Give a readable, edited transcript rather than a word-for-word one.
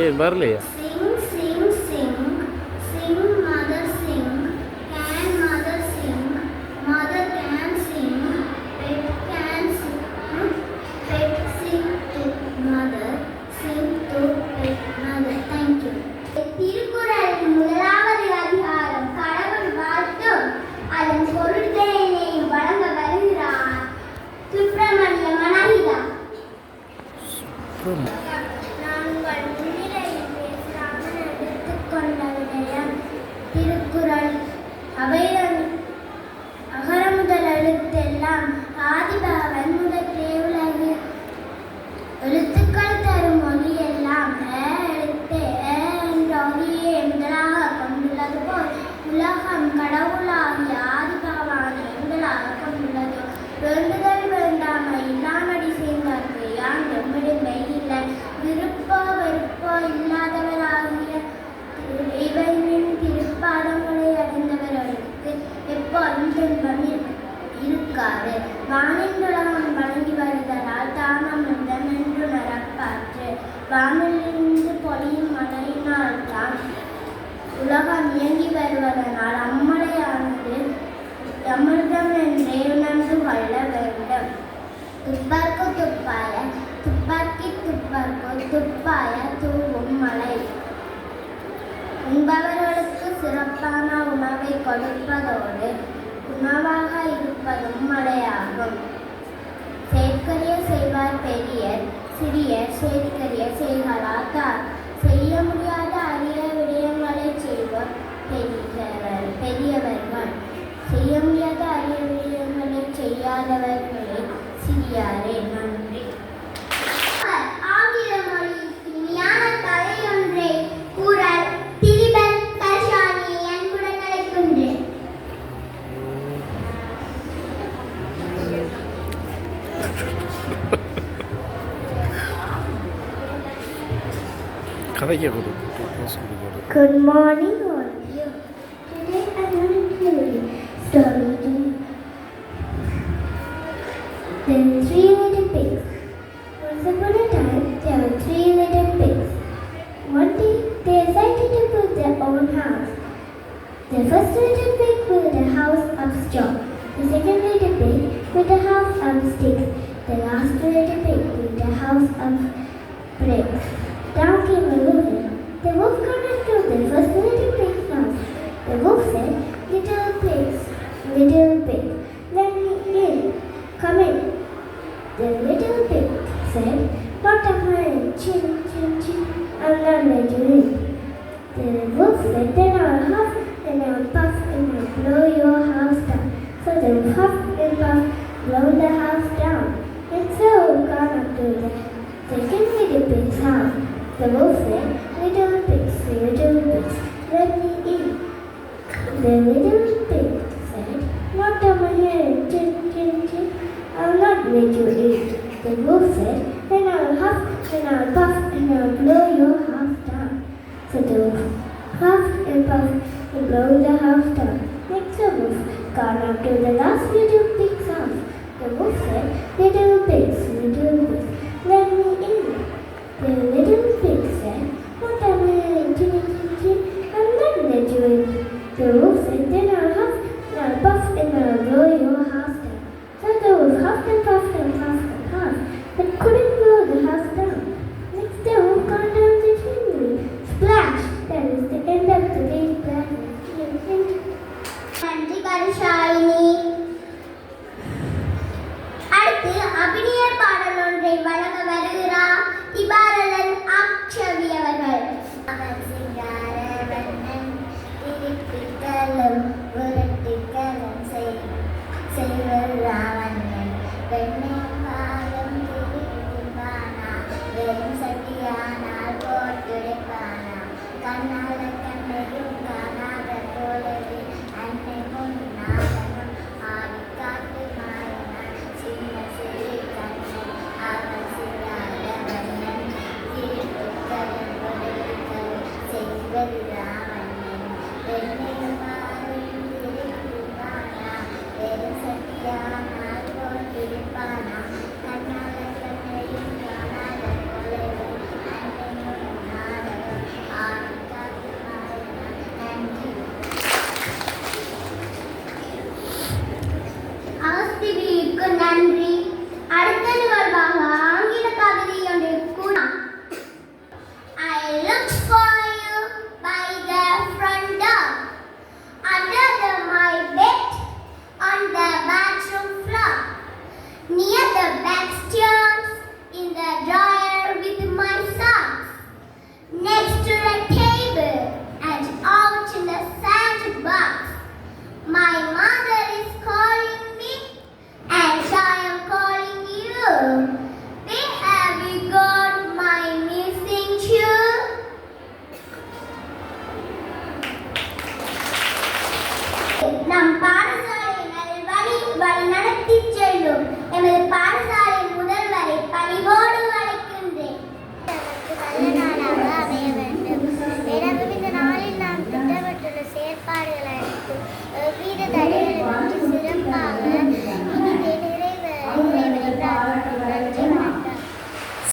ஏன் வரலையா? Sing, sing, sing, sing, mother sing, can mother sing, mother can sing, pet can sing, pet sing to mother, sing to pet mother. Thank you. திருக்குறளின் முதலாவது அதிகாரம் கடவுள் வாழ்த்தும் அதன் பொருட்களை வழங்க வருகிறார் சுப்பிரமணிய மனஹிதா. நாங்கள் முன்னிலையில் பேசாமல் எடுத்துக்கொண்ட விடயம் திருக்குறள். அவைதான் அகர முதல் எழுத்தெல்லாம் ஆதிபகவன் முதற்றே உலகு. எழுத்துக்கள் தரும் மொழி எல்லாம் எழுத்து என்ற ஒலியை முதலாக கொண்டுள்ளது போல் உலகம் கடவுளாகிய ஆதிபகவானை முதலாக கொண்டுள்ளது. வேண்டுதல் வேண்டாமை இல்லாமடி சேர்ந்தார்க்கு யாண்டும் விடுமை இல்லை. விருப்போ வெறுப்போ இல்லாதவராகிய இறைவனின் திருப்பாதங்களை அறிந்தவர்களுக்கு எப்போதும் துன்பம் இருக்காது. வானின்றுலகம் வழங்கி வருதலால் தானமந்தம் என்று நரப்பாற்று. வானிலிருந்து பொழியும் மழையினால் தான் உலகம் இயங்கி வருவதனால் அம்மழையானது அமிர்தம் என்றே உணர்ந்து கொள்ள வேண்டும். துப்பார்க்கு துப்பாய துப்பாக்கி துப்பார்க்கு துப்பாய தூவும் மழை. உண்பவர்களுக்கு சிறப்பான உணவை கொடுப்பதோடு உணவாக இருப்பதும் மழையாகும். செயற்கரிய செய்வார் பெரியர், சிறியர் செயற்கரிய செய்களாத்தார். செய்ய முடியாத அரிய விடயங்களை செய்வோர் பெரியவர்கள். செய்ய முடியாத அரிய விடயங்களை செய்யாதவர்களே சிறியாரே. நன்றி. ஆங்கில மொழியில் இனிமையான கதை ஒன்றை கூற திரிபன் கஷானியை அன்புடன் அழைக்கின்றேன். கதைக்க கொடு. Good morning all of you. Today I am going to tell you story to There were 3 little pigs. Once upon a time, there were 3 little pigs. One day, they decided to build their own house. The first little pig built a house of straw. The second little pig built a house of sticks. The last little pig built a house of bricks. Down came a wolf. The wolf came to the first little pig's house. The wolf said, little pig, let me in. Come in. The little pig said, not a man, chin, chin, chin, I'm not let you in. The wolf said, then I'll huff, then I'll puff, and I'll blow your house down. So the huff and puff blow the house down. And so gone up to the second little pig's house. The wolf said, little pigs, let me in. The little pig said, not on my head, chin, chin, chin, I'll not let you in. The wolf said, then I'll huff, then I'll puff, and I'll blow your house down. So the wolf huffed and puffed and blew the house down. Next the wolf got up to the last little pig's house. The wolf said, little pigs, let me in. The little pig said, what am I doing? I'm not let you in. The wolf said, then I'll huff, and I'll puff, and I'll blow your house down. So the wolf huffed and puffed and puffed and puffed, but couldn't blow the house down. Next the wolf got down the chimney. Splash! That is the end of today's plan. நன்றி கருஷாயினி. அடுத்து அபிநய பாடல் ஒன்றை வழங்க வருகிறார் திபாரலன் அக்ஷவி அவர்கள். அவன் சிங்கார வண்ணன் திருப்பிக்கலம் புரட்டிக்கலம் செய்வர் ராவணன். வெண்ணெய் பாலம் திருப்பிப்பானா வெறும் சட்டியானால் போட்டுடைப்பானா. கண்ணால கண்ணையும் காணாத போலவே அன்னை முன்னாதனும் ஆடி காட்டு மாறினான். சின்ன சிறு கண்ணன் அவன் சிங்கார வண்ணன் திருப்பிக்கலம் புரட்டிக்கலம் செய்வர் ராவணன். வெண்ணெய் பாலம் நன்றி. அடுத்த நிகழ்வாக ஆங்கில கவிதை ஒன்று கூட. I looked for you by the front door, under my bed, on the bathroom floor, near the bastions, in the drawer with my socks, next to the table, and out in the sandbox. My mother is calling me, and I am calling you. Where have you got my missing shoe? நம்